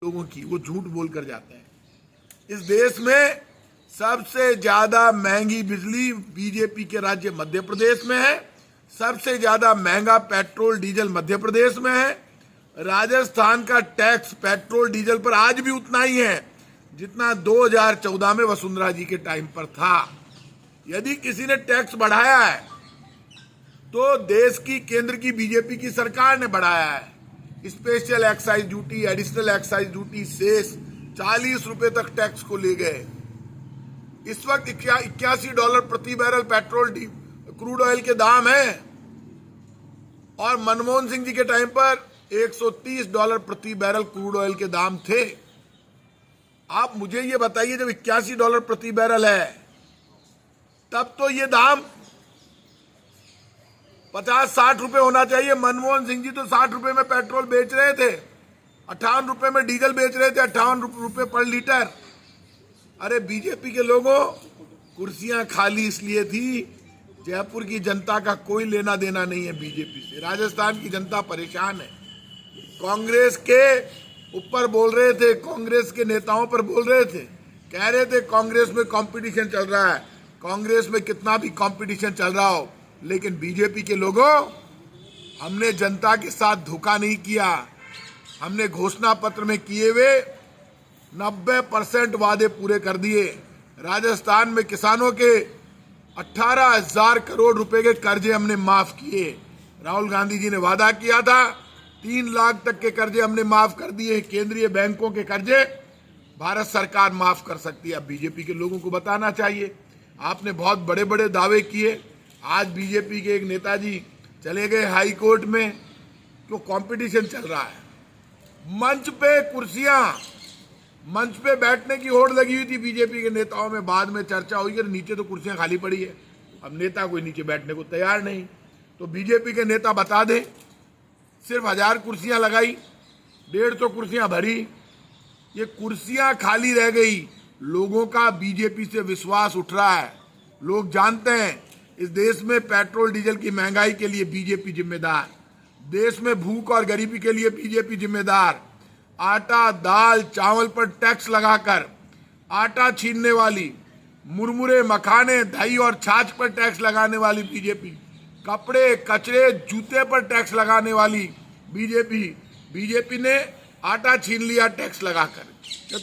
लोगों की, वो झूठ बोल कर जाते हैं। इस देश में सबसे ज्यादा महंगी बिजली बीजेपी के राज्य मध्य प्रदेश में है। सबसे ज्यादा महंगा पेट्रोल डीजल मध्य प्रदेश में है। राजस्थान का टैक्स पेट्रोल डीजल पर आज भी उतना ही है जितना 2014 में वसुंधरा जी के टाइम पर था। यदि किसी ने टैक्स बढ़ाया है तो देश की केंद्र की बीजेपी की सरकार ने बढ़ाया है। Special excise duty, additional excise duty, cess 40 रुपए तक टैक्स को ले गए। इस वक्त $81 प्रति बैरल पेट्रोल क्रूड ऑयल के दाम है और मनमोहन सिंह जी के टाइम पर $130 प्रति बैरल क्रूड ऑयल के दाम थे। आप मुझे ये बताइए, जब $81 प्रति बैरल है तब तो ये दाम 50-60 रुपए होना चाहिए। मनमोहन सिंह जी तो 60 रुपए में पेट्रोल बेच रहे थे, 58 रुपए में डीजल बेच रहे थे, 58 रुपए पर लीटर। अरे बीजेपी के लोगों, कुर्सियां खाली इसलिए थी, जयपुर की जनता का कोई लेना देना नहीं है बीजेपी से। राजस्थान की जनता परेशान है। कांग्रेस के ऊपर बोल रहे थे, कांग्रेस के नेताओं पर बोल रहे थे, कह रहे थे कांग्रेस में कंपटीशन चल रहा है। कांग्रेस में कितना भी कंपटीशन चल रहा हो, लेकिन बीजेपी के लोगों, हमने जनता के साथ धोखा नहीं किया। हमने घोषणा पत्र में किए हुए 90% वादे पूरे कर दिए। राजस्थान में किसानों के 18,000 करोड़ रुपए के कर्जे हमने माफ किए। राहुल गांधी जी ने वादा किया था 3 लाख तक के कर्जे हमने माफ कर दिए। केंद्रीय बैंकों के कर्जे भारत सरकार माफ कर सकती है। अब बीजेपी के लोगों को बताना चाहिए। आपने बहुत बड़े बड़े दावे किए। आज बीजेपी के एक नेताजी चले गए हाई कोर्ट में, तो कंपटीशन चल रहा है। मंच पे कुर्सियां, मंच पे बैठने की होड़ लगी हुई थी बीजेपी के नेताओं में। बाद में चर्चा हुई कि नीचे तो कुर्सियां खाली पड़ी है, अब नेता कोई नीचे बैठने को तैयार नहीं। तो बीजेपी के नेता बता दें, सिर्फ 1000 कुर्सियां लगाई, 150 कुर्सियां भरी, ये कुर्सियां खाली रह गई। लोगों का बीजेपी से विश्वास उठ रहा है। लोग जानते हैं इस देश में पेट्रोल डीजल की महंगाई के लिए बीजेपी जिम्मेदार, देश में भूख और गरीबी के लिए बीजेपी जिम्मेदार। आटा, दाल, चावल पर टैक्स लगाकर आटा छीनने वाली, मुरमुरे, मखाने, दही और छाछ पर टैक्स लगाने वाली बीजेपी, कपड़े, कचरे, जूते पर टैक्स लगाने वाली बीजेपी ने आटा छीन लिया टैक्स लगाकर।